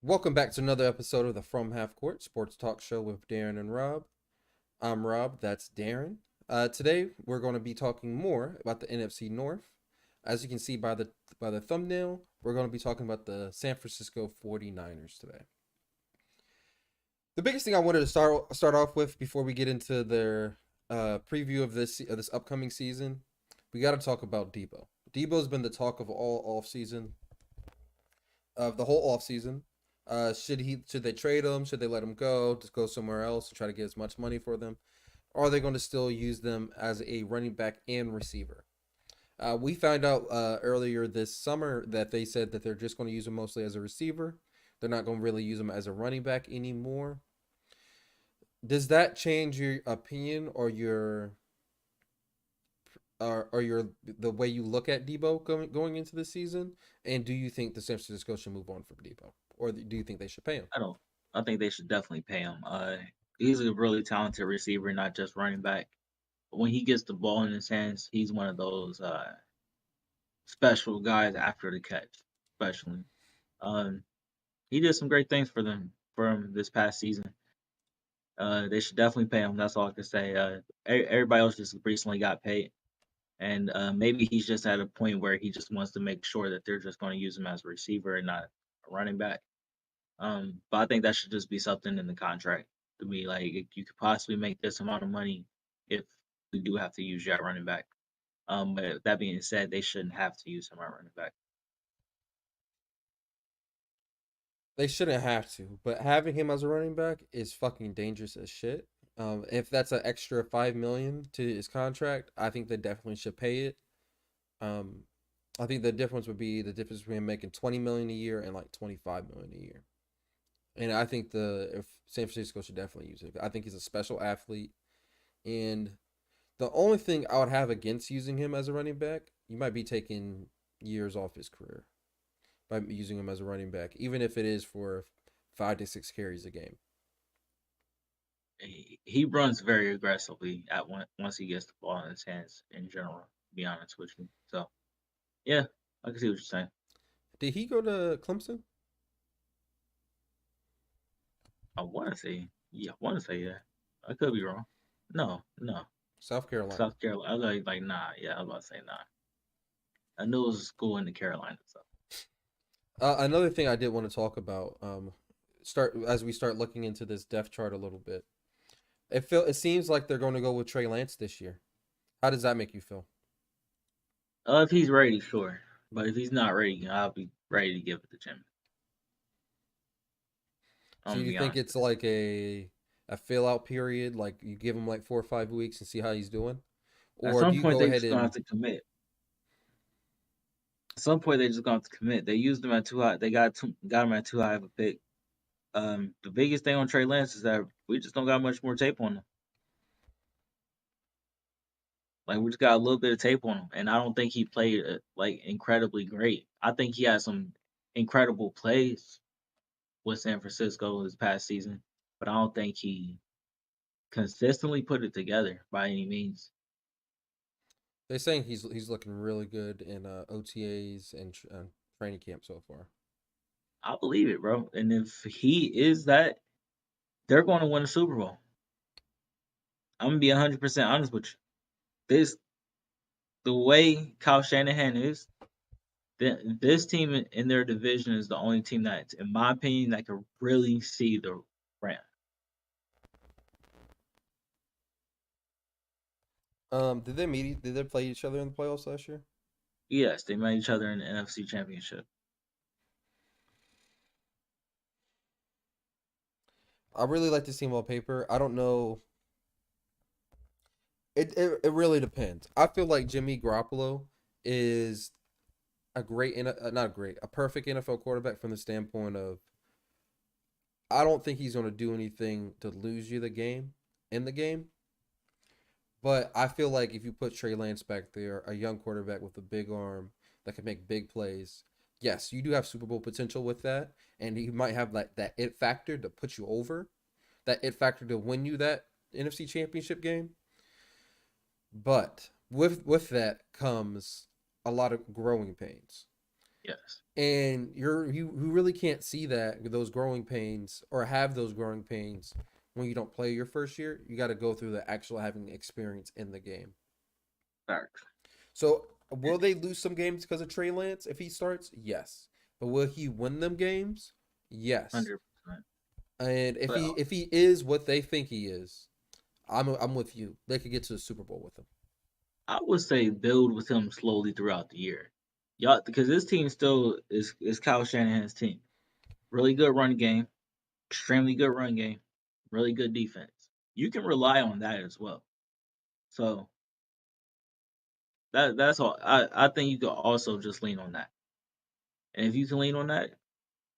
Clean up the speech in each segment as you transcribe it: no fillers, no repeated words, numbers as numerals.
Welcome back to another episode of the From Half Court Sports Talk Show with Darren and Rob. I'm Rob, that's Darren. Today we're going to be talking more about the NFC North. As you can see by the thumbnail, we're going to be talking about the San Francisco 49ers today. The biggest thing I wanted to start off with before we get into their preview of this upcoming season, we got to talk about Debo. Debo's been the talk of all off season, of the whole off season. Should they trade him? Should they let him go? Just go somewhere else to try to get as much money for them? Or are they going to still use them as a running back and receiver? We found out earlier this summer that they said that they're just going to use him mostly as a receiver. They're not going to really use him as a running back anymore. Does that change your opinion or your the way you look at Debo going into the season? And do you think the San Francisco should move on from Debo, or do you think they should pay him? I don't. I think they should definitely pay him. He's a really talented receiver, not just running back. When he gets the ball in his hands, he's one of those special guys after the catch, especially. Um, he did some great things for him this past season. They should definitely pay him. That's all I can say. Everybody else just recently got paid, and maybe he's just at a point where he just wants to make sure that they're just going to use him as a receiver and not a running back. But I think that should just be something in the contract to be like you could possibly make this amount of money if we do have to use you at running back. But that being said, they shouldn't have to use him at running back. They shouldn't have to, but having him as a running back is fucking dangerous as shit. If that's an extra 5 million to his contract, I think they definitely should pay it. Um, I think the difference would be the difference between making 20 million a year and like 25 million a year. And I think the if San Francisco should definitely use it. I think he's a special athlete, and the only thing I would have against using him as a running back, you might be taking years off his career by using him as a running back, even if it is for 5 to 6 carries a game. He runs very aggressively once he gets the ball in his hands. In general, to be honest with you. So yeah, I can see what you're saying. Did he go to Clemson? I want to say yeah, I want to say yeah. I could be wrong. No, no, South Carolina. South Carolina. I was like nah. Yeah, I was about to say nah. I knew it was a school in the Carolinas. So. Another thing I did want to talk about, start as we start looking into this depth chart a little bit. It seems like they're going to go with Trey Lance this year. How does that make you feel? If he's ready, sure. But if he's not ready, I'll be ready to give it to Jimmy. I'm So gonna you be think honest it's with you. like a fill out period, like you give him like 4 or 5 weeks and see how he's doing, At or do some you point, go they ahead just gonna have and to commit. At some point, they just gonna have to commit. They used him at too high. They got him at too high of a pick. The biggest thing on Trey Lance is that we just don't got much more tape on him. Like we just got a little bit of tape on him, and I don't think he played like incredibly great. I think he had some incredible plays with San Francisco this past season, but I don't think he consistently put it together by any means. they're saying he's looking really good in OTAs and training camp so far. I believe it, bro. And if he is that, they're going to win a Super Bowl. I'm gonna be 100% honest with you. This the way Kyle Shanahan is. This team in their division is the only team that, in my opinion, that can really see the ramp. Did they play each other in the playoffs last year? Yes, they met each other in the NFC Championship. I really like to see him on paper. I don't know. It really depends. I feel like Jimmy Garoppolo is a great, not great, a perfect NFL quarterback from the standpoint of I don't think he's going to do anything to lose you the game in the game. But I feel like if you put Trey Lance back there, a young quarterback with a big arm that can make big plays, yes, you do have Super Bowl potential with that, and he might have like that it factor to put you over, that it factor to win you that NFC Championship game. But with that comes a lot of growing pains. Yes. And you really can't see that those growing pains or have those growing pains when you don't play your first year. You got to go through the actual having experience in the game. Facts. So will they lose some games because of Trey Lance if he starts? Yes. But will he win them games? Yes. 100%. And But if he is what they think he is, I'm with you. They could get to the Super Bowl with him. I would say build with him slowly throughout the year. Y'all, because this team still is Kyle Shanahan's team. Really good run game, extremely good run game, really good defense. You can rely on that as well. So that's all. I think you could also just lean on that. And if you can lean on that,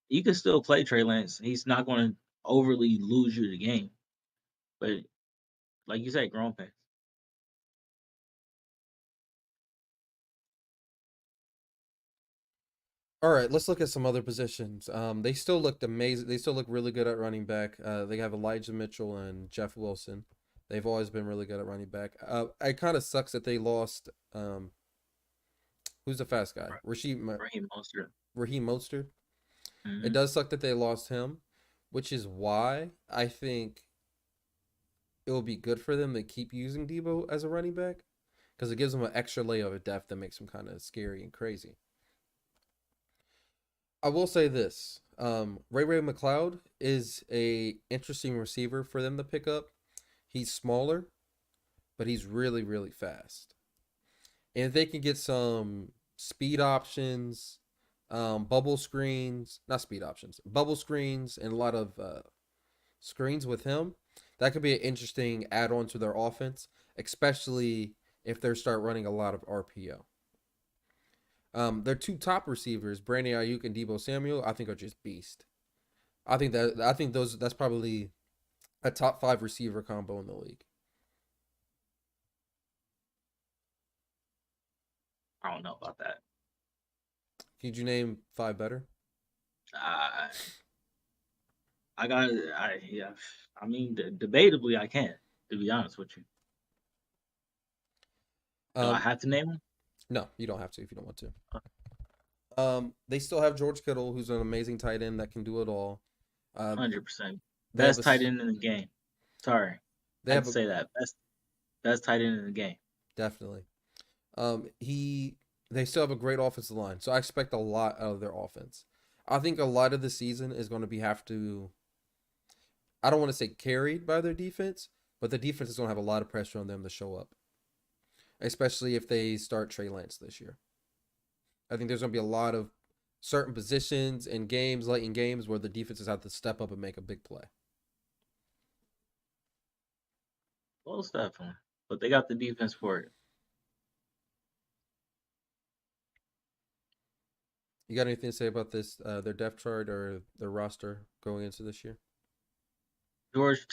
you can still play Trey Lance. He's not going to overly lose you the game. But like you said, grown pains. All right, let's look at some other positions. They still looked amazing. They still look really good at running back. They have Elijah Mitchell and Jeff Wilson. They've always been really good at running back. It kind of sucks that they lost. Who's the fast guy? Raheem Mostert. Raheem Mostert. It Hmm. does suck that they lost him, which is why I think it will be good for them to keep using Debo as a running back because it gives them an extra layer of depth that makes them kind of scary and crazy. I will say this: Ray McLeod is a interesting receiver for them to pick up. He's smaller, but he's really fast. And if they can get some speed options, bubble screens, not speed options, bubble screens, and a lot of screens with him, that could be an interesting add-on to their offense, especially if they start running a lot of RPO. Their two top receivers, Brandon Ayuk and Debo Samuel, I think are just beast. I think those that's probably a top five receiver combo in the league. I don't know about that. Could you name five better? I I got I yeah. I mean, debatably, I can. To be honest with you, do I Um, have to name them? no, you don't have to if you don't want to. They still have George Kittle, who's an amazing tight end that can do it all. Uh, 100%. they have a Best tight end in the game. Sorry, they I had have to a say that. Best tight end in the game. definitely. He they still have a great offensive line, so I expect a lot out of their offense. I think a lot of the season is going to be have to. I don't want to say carried by their defense, but the defense is going to have a lot of pressure on them to show up, especially if they start Trey Lance this year. I think there's going to be a lot of certain positions in games, late in games, where the defenses have to step up and make a big play. Most definitely. But they got the defense for it. You got anything to say about this, their depth chart or their roster going into this year? George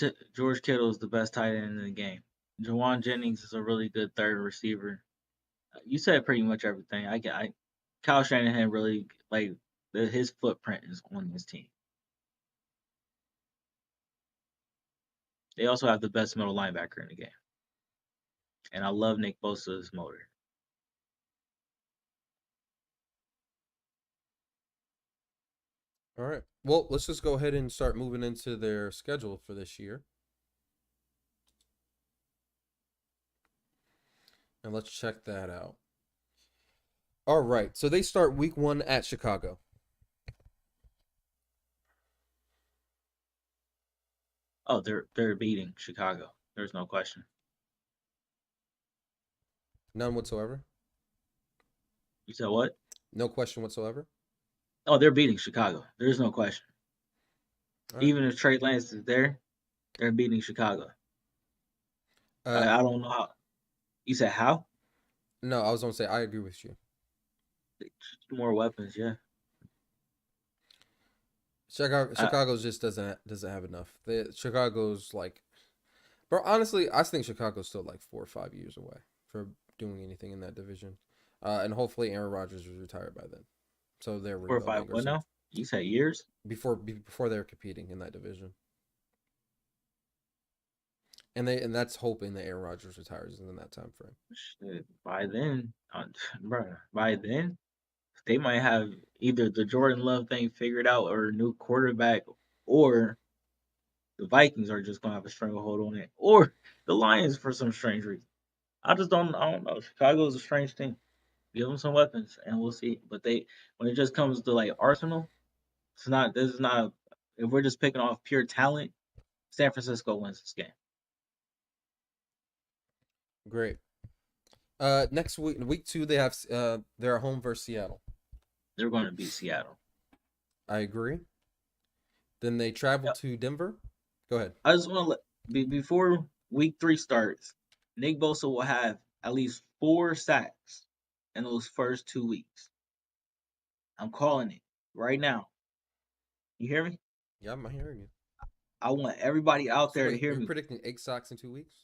Kittle is the best tight end in the game. Jawan Jennings is a really good third receiver. You said pretty much everything. Kyle Shanahan really like his footprint is on this team. They also have the best middle linebacker in the game, and I love Nick Bosa's motor. All right. Well, let's just go ahead and start moving into their schedule for this year. And let's check that out. All right. So they start week one at Chicago. Oh, they're beating Chicago. There's no question. None whatsoever. You said what? No question whatsoever. Oh, they're beating Chicago. There's no question. All right. Even if Trey Lance is there, they're beating Chicago. Uh, I don't know how. You said how? no, I was going to say I agree with you. More weapons, yeah. Uh, Chicago's just doesn't have enough. Chicago's like, bro. Honestly, I think Chicago's still like 4 or 5 years away for doing anything in that division. And hopefully Aaron Rodgers is retired by then, so they're 4 or 5. rebuilding or What so now? You said years? before they're competing in that division. And that's hoping that Aaron Rodgers retires in that time frame. Shit, by then, bro. By then, they might have either the Jordan Love thing figured out or a new quarterback, or the Vikings are just gonna have a stranglehold on it, or the Lions for some strange reason. I don't know. Chicago is a strange team. Give them some weapons and we'll see. But when it just comes to like Arsenal, it's not. This is not. If we're just picking off pure talent, San Francisco wins this game. Great. Next week 2, they have they're at home versus Seattle. They're going to beat Seattle. I agree. Then they travel Yep. to Denver. Go ahead. I just want to before week 3 starts, Nick Bosa will have at least 4 sacks in those first 2 weeks. I'm calling it right now. You hear me? Yeah, I'm hearing you. I want everybody out So there to wait, hear you're me. predicting 8 sacks in 2 weeks?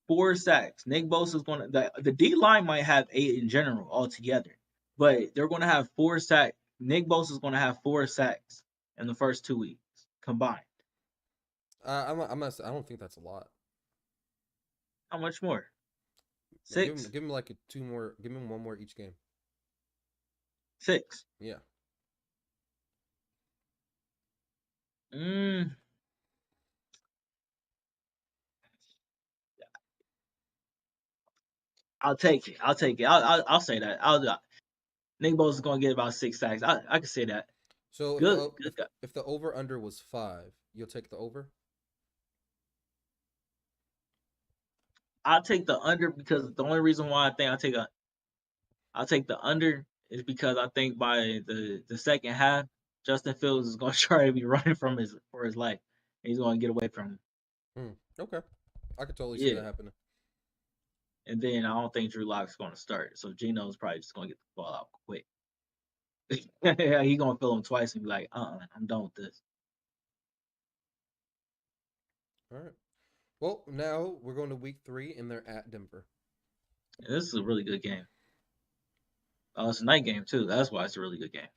4 sacks. Nick Bosa is going to the D line might have 8 in general altogether, but they're going to have 4 sacks. Nick Bosa is going to have 4 sacks in the first 2 weeks combined. I don't think that's a lot. How much more? Give him, Six, give him like a 2 more. Give him one more each game. six. Yeah. Mm, I'll take it. I'll take it. I'll say that. Nick Bosa is going to get about 6 sacks. I can say that. So if Good, the good guy. if the over under was 5, you'll take the over. I'll take the under because the only reason why I think I'll take the under is because I think by the second half, Justin Fields is going to try to be running for his life. And he's going to get away from him. Hmm. Okay. I could totally see Yeah, that happening. and then I don't think Drew Lock's going to start. So Geno's probably just going to get the ball out quick. He's going to fill him twice and be like, I'm done with this. All right. Well, now we're going to week 3, and they're at Denver. And this is a really good game. It's a night game too. That's why it's a really good game.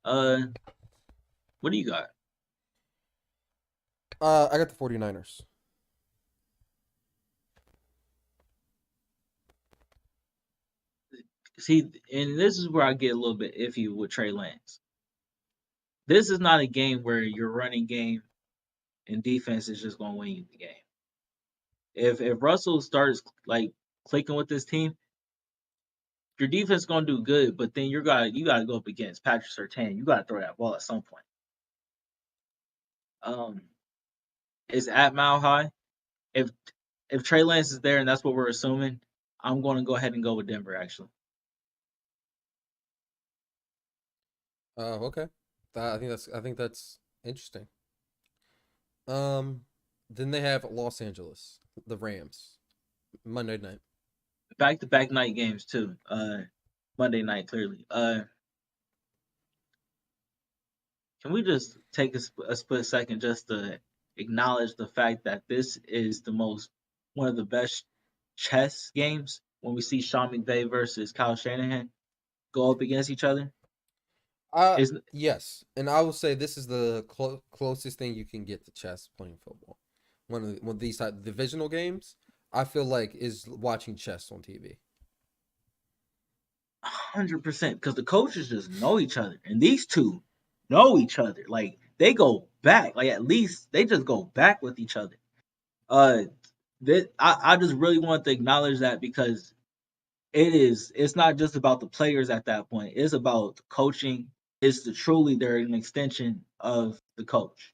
Uh, what do you got? I got the 49ers. See, and this is where I get a little bit iffy with Trey Lance. This is not a game where your running game and defense is just going to win you the game. If Russell starts like clicking with this team, your defense is going to do good. But then you got to go up against Patrick Surtain. You got to throw that ball at some point. Um, it's at Mile High. If if Trey Lance is there and that's what we're assuming, I'm going to go ahead and go with Denver. Actually, Okay. I think that's interesting. Um, then they have Los Angeles, the Rams, Monday night. back to back night games too. Monday night clearly. Can we just take a split second just to acknowledge the fact that this is one of the best chess games when we see Sean McVay versus Kyle Shanahan go up against each other? Is Yes, and I will say this is the closest thing you can get to chess playing football. One of these type divisional games, I feel like is watching chess on TV. 100% because the coaches just know each other, and these two know each other. Like they go back, like at least they just go back with each other. Uh, I just really want to acknowledge that because it's not just about the players at that point. It's about the coaching. Truly they're an extension of the coach.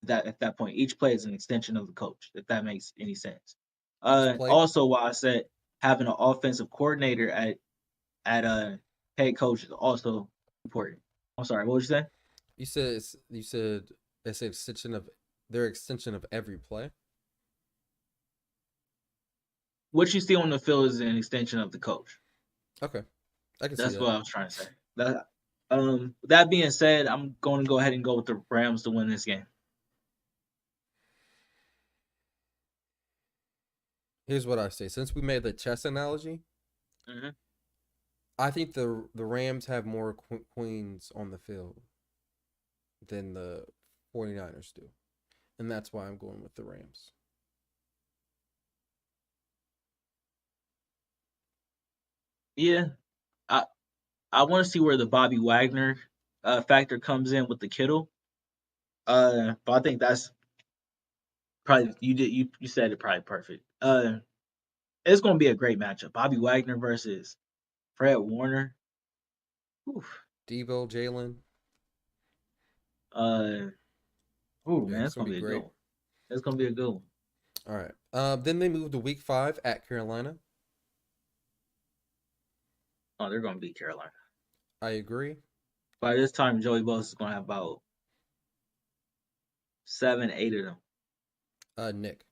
That at that point, each player is an extension of the coach. If that makes any sense. Each play, Also, why I said having an offensive coordinator at a head coach is also important. I'm sorry, what was you saying? you said it's an extension of their extension of every play. What you see on the field is an extension of the coach. Okay, I can see That's that. what I was trying to say. That being said, I'm going to go ahead and go with the Rams to win this game. Here's what I say. Since we made the chess analogy, Mm-hmm. I think the Rams have more queens on the field than the 49ers do. And that's why I'm going with the Rams. Yeah, I want to see where the Bobby Wagner factor comes in with the Kittle. But I think that's probably you said it probably perfect. It's gonna be a great matchup. Bobby Wagner versus Fred Warner. Oof. Debo, Jalen. Uh, ooh, Yeah, man, it's it's gonna gonna be be a good great. one. It's gonna be a good one. All right. Then they moved to week 5 at Carolina. Oh, they're gonna beat Carolina. I agree. By this time, Joey Bosa is gonna have about 7, 8 of them. Nick.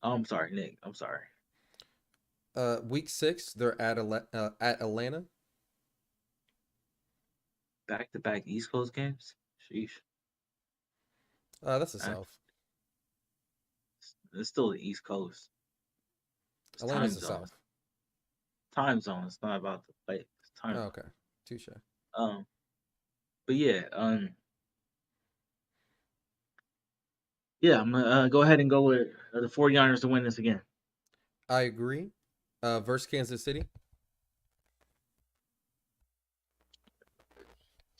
Oh, I'm sorry, Nick. I'm sorry. Week 6 they're at Atlanta. Back to back East Coast games. Sheesh. That's the That's, South. it's still the East Coast. It's Atlanta's time the zone. South. Time zone. It's not about the play. It's time Oh, zone. okay. Touche. Um, but yeah, I'm gonna go ahead and go with the 49ers to win this again. I agree. Versus Kansas City.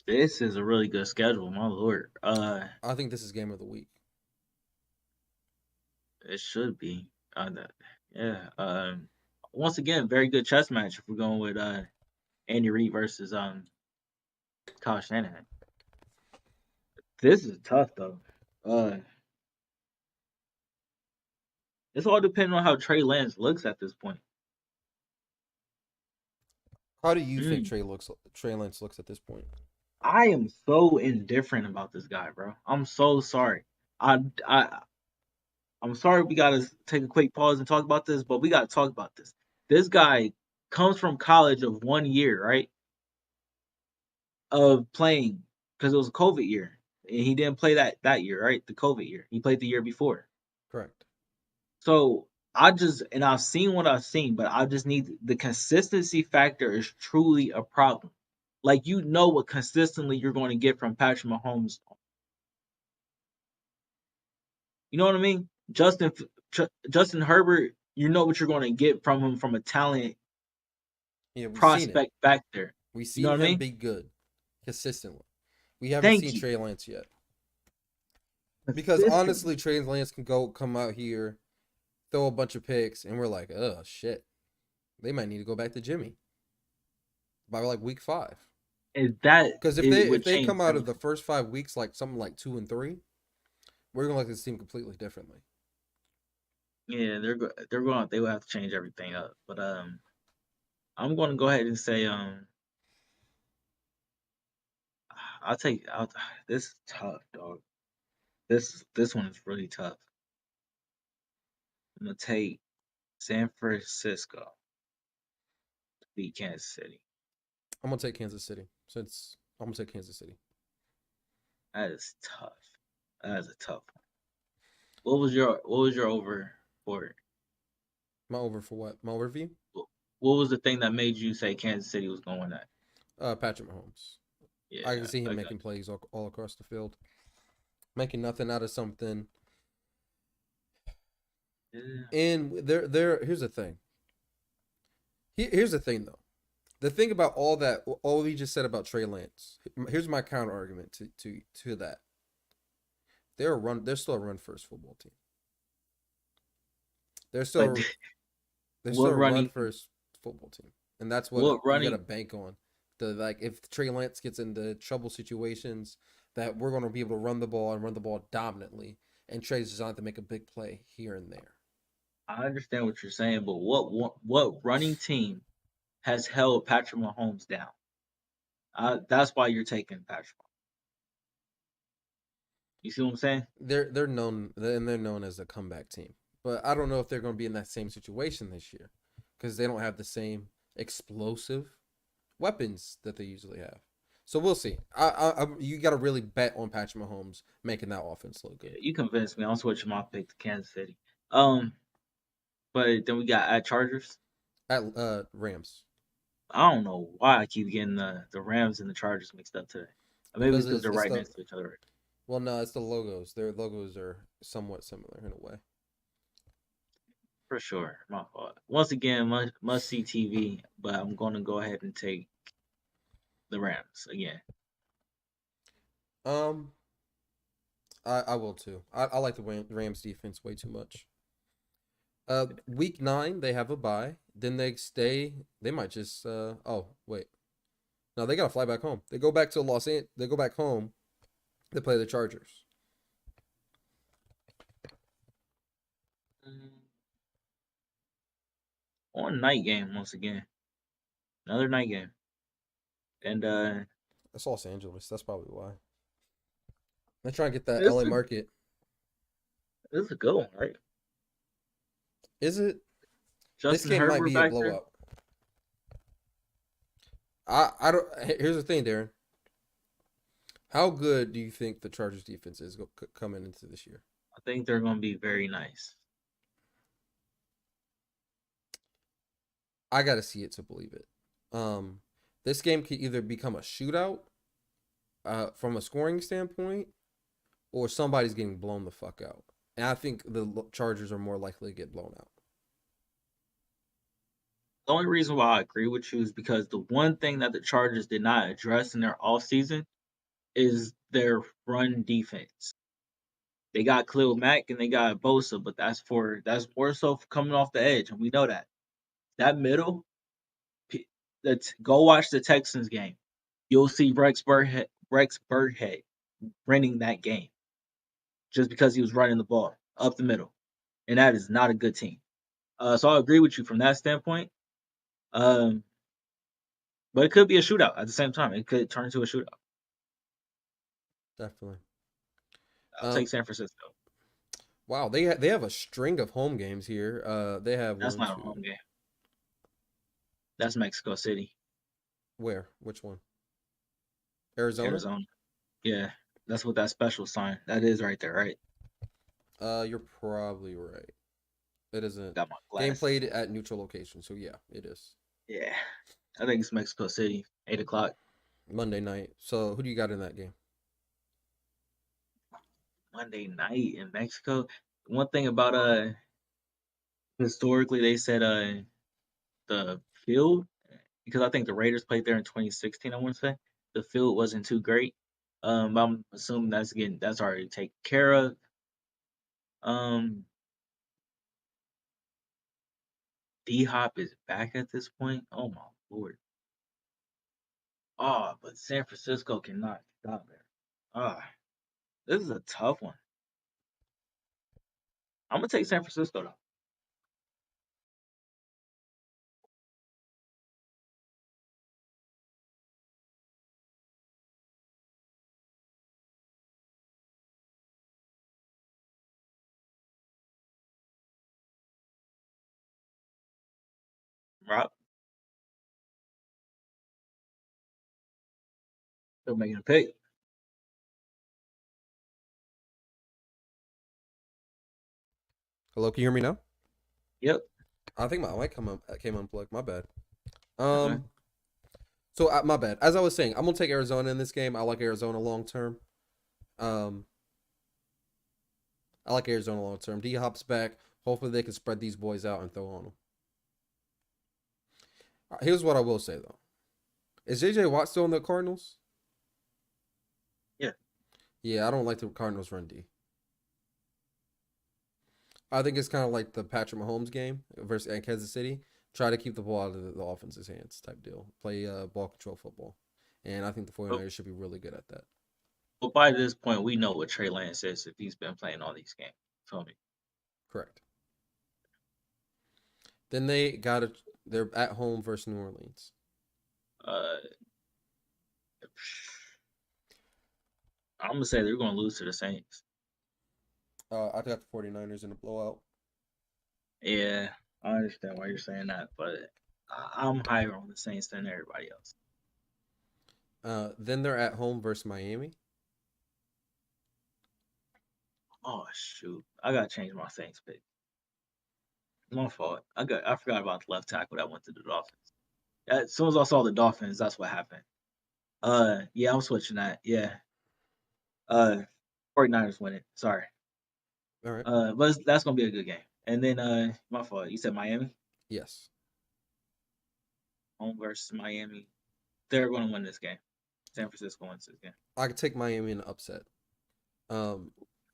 This is a really good schedule, my lord. I think this is game of the week. It should be. Yeah. Once again, very good chess match if we're going with Andy Reid versus Kyle Shanahan. This is tough though. Uh, it's all depending on how Trey Lance looks at this point. How do you think Mm. Trey Lance looks at this point? I am so indifferent about this guy, bro. I'm so sorry. I I I'm sorry we gotta take a quick pause and talk about this, but we gotta talk about this. This guy comes from college of 1 year, right? Of playing because it was a COVID year. And he didn't play that year, right? The COVID year. He played the year before. Correct. So I've seen what I've seen, but I just need the consistency factor is truly a problem. Like you know what consistently you're going to get from Patrick Mahomes. You know what I mean? Justin Herbert, you know what you're going to get from him from a talent Yeah, we've seen it. prospect back there. We've You know seen what I him mean? be good consistently. We haven't Thank seen you. Trey Lance yet. Because Consistently. honestly, Trey Lance can come out here, throw a bunch of picks, and we're like, oh shit, they might need to go back to Jimmy by like week 5. And that Because if it they would change come out of the everything. first 5 weeks like something like 2-3, we're gonna look at this team completely differently. Yeah, they will have to change everything up. But I'm going to go ahead and say I'll this is tough, dog. This one is really tough. I'm gonna take San Francisco to beat Kansas City. I'm gonna take Kansas City since I'm gonna take Kansas City. That is tough. That is a tough one. What was your over for it? My over for what? My overview? What was the thing that made you say Kansas City was going to win that? Patrick Mahomes. I can Yeah, see him I got making plays all across the field, making nothing out of something. yeah. And there. Here's the thing. Here's the thing, though. The thing about all we just said about Trey Lance. Here's my counter argument to that. They're still a run first football team. They're But still they're still what a run running first football team, and that's what what you got to running bank on. The like if Trey Lance gets into trouble situations, that we're going to be able to run the ball and run the ball dominantly, and Trey's designed to make a big play here and there. I understand what you're saying, but what running team has held Patrick Mahomes down? That's why you're taking Patrick. You see what I'm saying? They're known and they're known as a comeback team, but I don't know if they're going to be in that same situation this year because they don't have the same explosive weapons that they usually have. So we'll see. You got to really bet on Patrick Mahomes making that offense look Yeah, good. you convinced me. I'm switching my pick to Kansas City. Um, but then we got at Chargers. At Rams I don't know why I keep getting the Rams and the Chargers mixed up today. Maybe it's because because they're it's right the next to each other. well, no, it's the logos. Their logos are somewhat similar in a way. For sure, my fault. Once again, must see TV, but I'm going to go ahead and take. the Rams again. Um, I will too. I like the Rams defense way too much. Week 9 they have a bye. Then they stay. They might just. Oh wait, no, they gotta fly back home. They go back to Los Angeles. They go back home. They play the Chargers. Mm, On night game once again, another night game, and That's Los Angeles. That's probably why. They're trying to get that this LA is market. this is a good one, right? Is it? This Justin game might Herbert be a back there. blowout. I don't. Here's the thing, Darren. How good do you think the Chargers defense is coming into this year? I think they're going to be very nice. I got to see it to believe it. Um, this game could either become a shootout, from a scoring standpoint, or somebody's getting blown the fuck out. And I think the Chargers are more likely to get blown out. The only reason why I agree with you is because the one thing that the Chargers did not address in their offseason is their run defense. They got Khalil Mack and they got Bosa, but that's more so for coming off the edge, and we know that. That middle, go watch the Texans game. You'll see Rex Burkhead running that game just because he was running the ball up the middle, and that is not a good team. So I agree with you from that standpoint. Um, but it could be a shootout at the same time. It could turn into a shootout. Definitely. I'll Um, take San Francisco. wow, they have a string of home games here. They have That's one, not a two. home game. That's Mexico City, Where? Which one? Arizona? Arizona. Yeah, that's what that special sign. That is right there, right? You're probably right. It isn't Got my game glasses. played at neutral location, so yeah, it is Yeah, I think it's Mexico City, 8 o'clock Monday night. So who do you got in that game? Monday night in Mexico. One thing about historically they said the field, because I think the Raiders played there in 2016. I want to say the field wasn't too great. I'm assuming that's already taken care of. Um, D Hop is back at this point. Oh my lord. Ah, but San Francisco cannot stop there. Ah, this is a tough one. I'm gonna take San Francisco though. Rob, still making a pick. Hello, can you hear me now? Yep. I think my mic came unplugged. My bad. Okay. Um, so my bad. As I was saying, I'm gonna take Arizona in this game. I like Arizona long term. Um, I like Arizona long term. D Hop's back. Hopefully they can spread these boys out and throw on them. Here's what I will say though: Is JJ Watt still in the Cardinals? Yeah. Yeah, I don't like the Cardinals run D. I think it's kind of like the Patrick Mahomes game versus Kansas City. Try to keep the ball out of the offense's hands type deal. Play ball control football. And I think the But, 49ers should be really good at that. but by this point, we know what Trey Lance is if he's been playing all these games. Feel me? Correct. Then they're at home versus New Orleans. Uh, I'm gonna say they're gonna lose to the Saints. I got the 49ers in a blowout. Yeah, I understand why you're saying that, but I'm higher on the Saints than everybody else. Then they're at home versus Miami. Oh shoot, I gotta change my Saints pick. My fault. I forgot about the left tackle that went to the Dolphins. As soon as I saw the Dolphins, that's what happened. Yeah, I'm switching that. Yeah. 49ers win it. Sorry. All right. But that's gonna be a good game. And then my fault. You said Miami Yes. home versus Miami. they're going to win this game. San Francisco wins this game. I could take Miami in an upset. Um,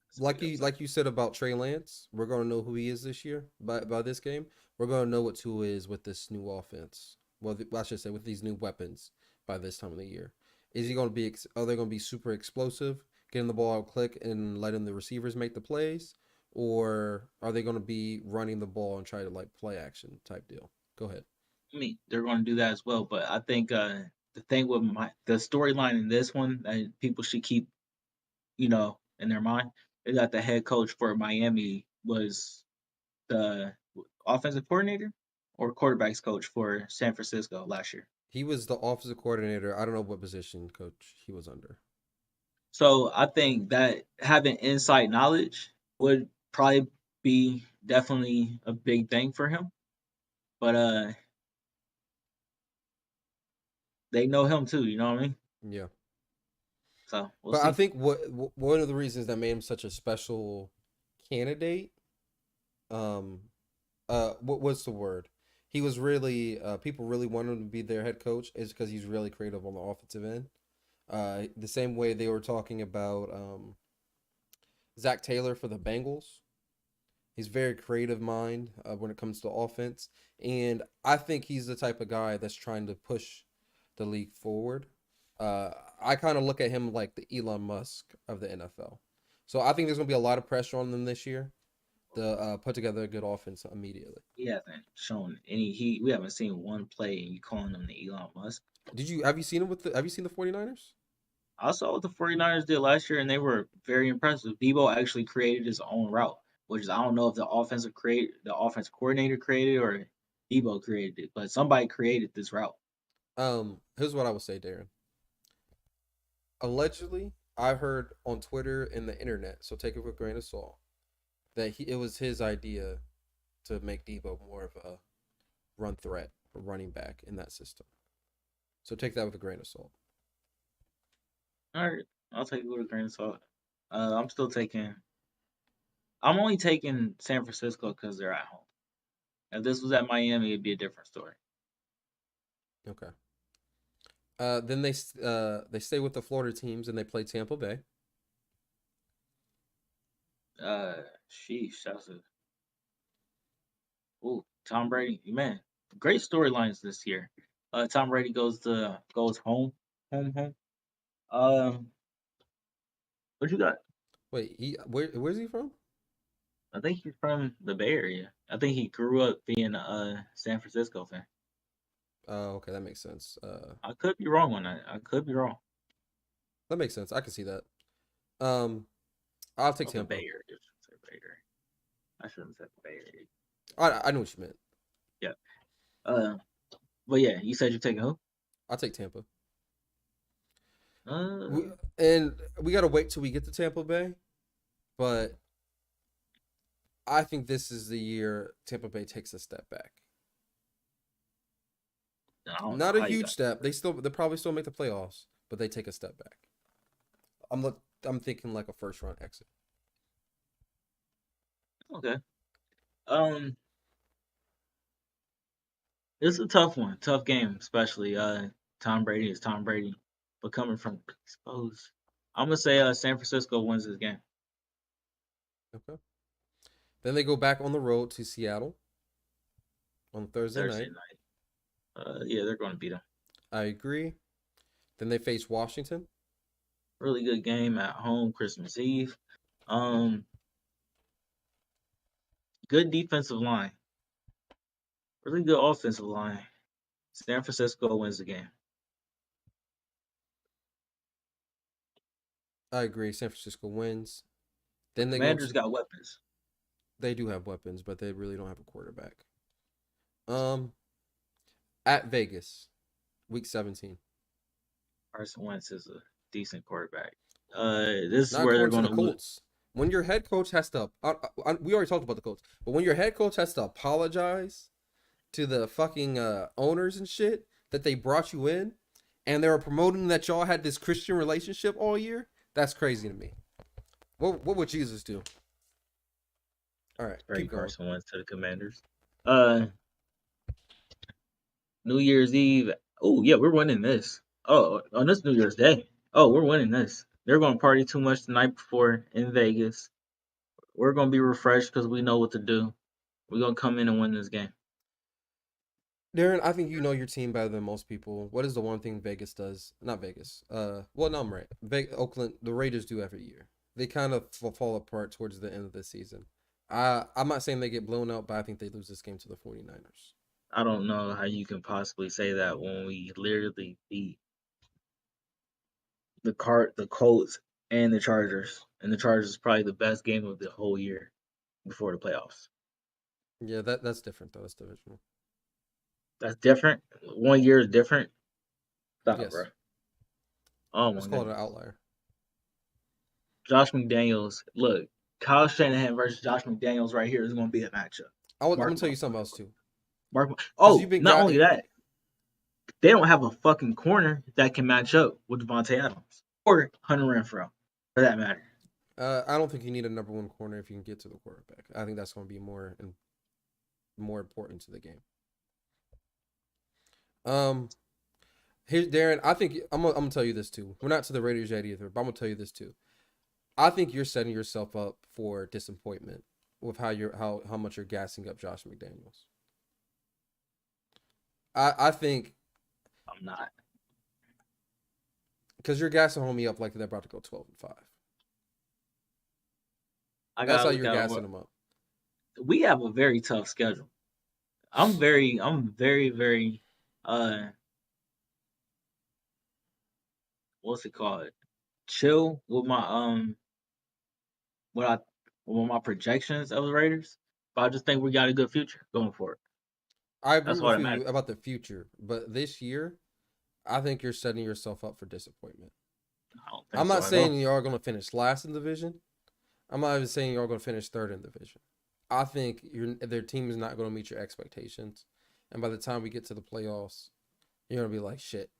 It's a big upset. like you said about Trey Lance, we're gonna know who he is this year by this game. We're gonna know what Tua is with this new offense. Well, I should say with these new weapons by this time of the year. Is he gonna be? Are they gonna be super explosive, getting the ball out quick and letting the receivers make the plays, or are they gonna be running the ball and try to like play action type deal? Go ahead. I mean, they're going to do that as well. But I think the thing with the storyline in this one that people should keep, in their mind is that the head coach for Miami was the offensive coordinator or quarterbacks coach for San Francisco last year. He was the offensive coordinator. I don't know what position coach he was under. So I think that having inside knowledge would probably be definitely a big thing for him. But they know him too, you know what I mean? Yeah. So we'll But I see. think one of the reasons that made him such a special candidate, um, what's the word? He was really people really wanted him to be their head coach is because he's really creative on the offensive end. The same way they were talking about Zach Taylor for the Bengals. He's very creative mind when it comes to offense, and I think he's the type of guy that's trying to push the league forward. Uh, I kind of look at him like the Elon Musk of the NFL. So I think there's gonna be a lot of pressure on them this year to put together a good offense immediately. He hasn't shown any. We haven't seen one play, and you calling him the Elon Musk. Did you have you seen him with the have you seen the 49ers? I saw what the 49ers did last year, and they were very impressive. Debo actually created his own route, which is I don't know if the offensive coordinator created or Debo created it, but somebody created this route. Here's what I would say, Darren. Allegedly, I heard on Twitter and the internet, so take it with a grain of salt, that it was his idea to make Debo more of a run threat, a running back in that system. So take that with a grain of salt. All right, I'll take it with a grain of salt. I'm still taking. I'm only taking San Francisco because they're at home. If this was at Miami, it'd be a different story. Okay. Then they stay with the Florida teams and they play Tampa Bay. Sheesh, that's a Tom Brady, man, great storylines this year. Tom Brady goes home, home. Um, what you got? Wait, where's he from? I think he's from the Bay Area. I think he grew up being a San Francisco fan. Oh, okay, that makes sense. I could be wrong on that. I could be wrong. That makes sense. I can see that. Um, I'll take Oh, the Bay Tampa. Area. I shouldn't say Bay Area. I shouldn't say the Bay Area. I know what you meant. Yeah. Uh, but yeah, you said you're taking who? I'll take Tampa. We, Uh, and we gotta wait till we get to Tampa Bay, but I think this is the year Tampa Bay takes a step back. I don't know Not a how you huge got. step. They probably still make the playoffs, but they take a step back. I'm thinking like a first round exit. Okay. Um, it's a tough one, tough game, especially Tom Brady is Tom Brady, but coming from suppose I'm gonna say San Francisco wins this game Okay. Then they go back on the road to Seattle on Thursday Thursday night. night. Yeah, they're gonna beat them. I agree. Then they face Washington. Really good game at home Christmas Eve. Um, good defensive line, really good offensive line. San Francisco wins the game. I agree. San Francisco wins. The Then they go Commanders to. got weapons. They do have weapons, but they really don't have a quarterback. Um, at Vegas, week 17. Carson Wentz is a decent quarterback. This is Not where they're according to gonna the lose. Colts. When your head coach has to, we already talked about the Colts, but when your head coach has to apologize to the fucking owners and shit that they brought you in, and they were promoting that y'all had this Christian relationship all year, that's crazy to me. What would Jesus do? All right, Bring keep going. Carson Wentz to the Commanders. Uh, New Year's Eve. Oh yeah, we're winning this. Oh, on this New Year's Day. Oh, we're winning this. They're going to party too much the night before in Vegas. We're going to be refreshed because we know what to do. We're going to come in and win this game. Darren, I think you know your team better than most people. What is the one thing Vegas does? Not Vegas. Well, no, I'm right. Oakland, the Raiders do every year. They kind of fall apart towards the end of the season. I'm not saying they get blown out, but I think they lose this game to the 49ers. I don't know how you can possibly say that when we literally beat the Colts and the Chargers. And the Chargers is probably the best game of the whole year before the playoffs. Yeah, that's different though. That's divisional. That's different. 1 year is different. Stop, bro. Yes, Oh let's my call it an goodness. outlier. Josh McDaniels. Look, Kyle Shanahan versus Josh McDaniels right here is going to be a matchup. I'm Mark gonna tell my you something else too, because you've Oh, been not got. only that, they don't have a fucking corner that can match up with Devontae Adams or Hunter Renfro, for that matter. I don't think you need a number one corner if you can get to the quarterback. I think that's going to be more important to the game. Um, Here's Darren. I think I'm gonna tell you this too. We're not to the Raiders yet either, but I'm gonna tell you this too. I think you're setting yourself up for disappointment with how much you're gassing up Josh McDaniels. I think I'm not. because you're gassing homie up like they're about to go 12-5. I That's gotta how look you're at gassing them. them up. We have a very tough schedule. I'm very, uh, what's it called? Chill with my what I with my projections of the Raiders. But I just think we got a good future going for it. I agree That's all with that you matters. about the future, but this year, I think you're setting yourself up for disappointment. I don't think I'm so not at all. saying you are going to finish last in the division. I'm not even saying you're going to finish third in the division. I think their team is not going to meet your expectations, and by the time we get to the playoffs, you're going to be like, shit,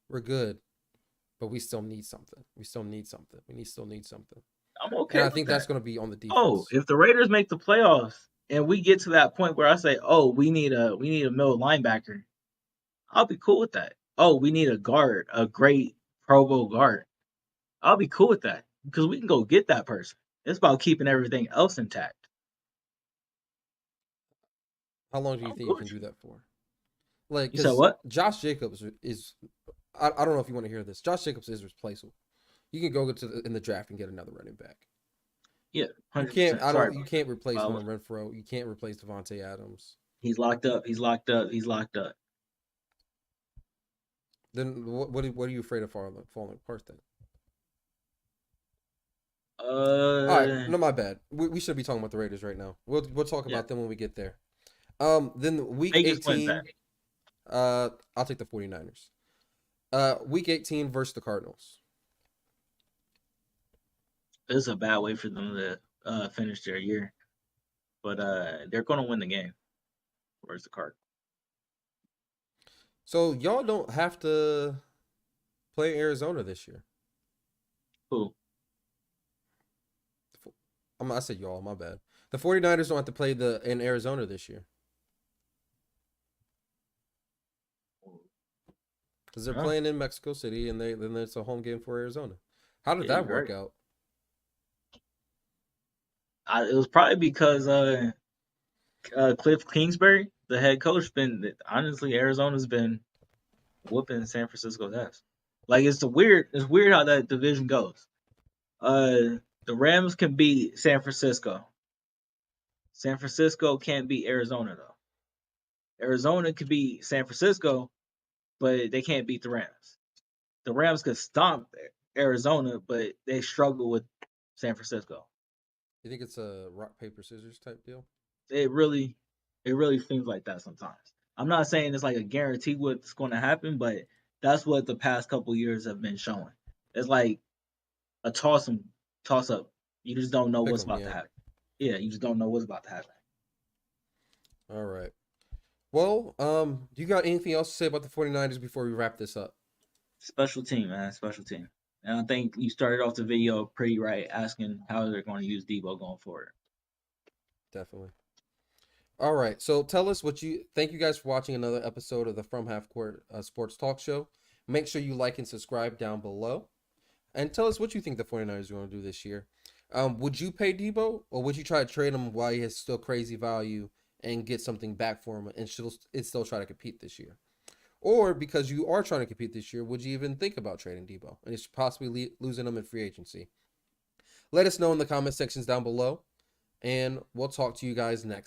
we're good, but we still need something. We still need something. Still need something, I'm and okay I with think that's that. going to be on the Oh, defense. if the Raiders make the playoffs and we get to that point where I say, "Oh, we need a middle linebacker," I'll be cool with that. Oh, we need a guard, a great Pro Bowl guard. I'll be cool with that because we can go get that person. It's about keeping everything else intact. How long do you I'm think you cool can with do you. that for? Like, You said because what? Josh Jacobs is, I don't know if you want to hear this. Josh Jacobs is replaceable. You can go in the draft and get another running back. Yeah, You 100%. can't. I Sorry don't. You about can't replace that. Hunter Renfro. You can't replace Devontae Adams. He's locked up. He's locked up. He's locked up. Then what are you afraid of falling apart then? All right, Uh, no, my bad. We should be talking about the Raiders right now. We'll talk yeah. about them when we get there. Then week Vegas wins that. 18. I'll take the 49ers. Week 18 versus the Cardinals. It's a bad way for them to finish their year, but they're going to win the game. Where's the card? So y'all don't have to play Arizona this year. Who? I said y'all, my bad. The 49ers don't have to play in Arizona this year because they're Oh, playing in Mexico City, and then it's a home game for Arizona. How did yeah, that you're work right. out? It was probably because Cliff Kingsbury, the head coach, been honestly Arizona's been whooping San Francisco's ass. Like it's weird how that division goes. The Rams can beat San Francisco. San Francisco can't beat Arizona though. Arizona could beat San Francisco, but they can't beat the Rams. The Rams could stomp Arizona, but they struggle with San Francisco. You think it's a rock paper scissors type deal? It really, it really seems like that sometimes. I'm not saying it's like a guarantee what's going to happen, but that's what the past couple years have been showing. It's like a toss up. You just don't know Pick what's them, about to yeah. happen. Yeah, you just don't know what's about to happen. All right. Well, do you got anything else to say about the 49ers before we wrap this up? Special team, man, special team. And I think you started off the video pretty right, asking how they're going to use Debo going forward. Definitely. All right. So tell us what you thank you guys for watching another episode of the From Half Court Sports Talk Show. Make sure you like and subscribe down below. And tell us what you think the 49ers are going to do this year. Would you pay Debo, or would you try to trade him while he has still crazy value and get something back for him and still try to compete this year? Or because you are trying to compete this year, would you even think about trading Debo and it's possibly losing him in free agency? Let us know in the comment sections down below, and we'll talk to you guys next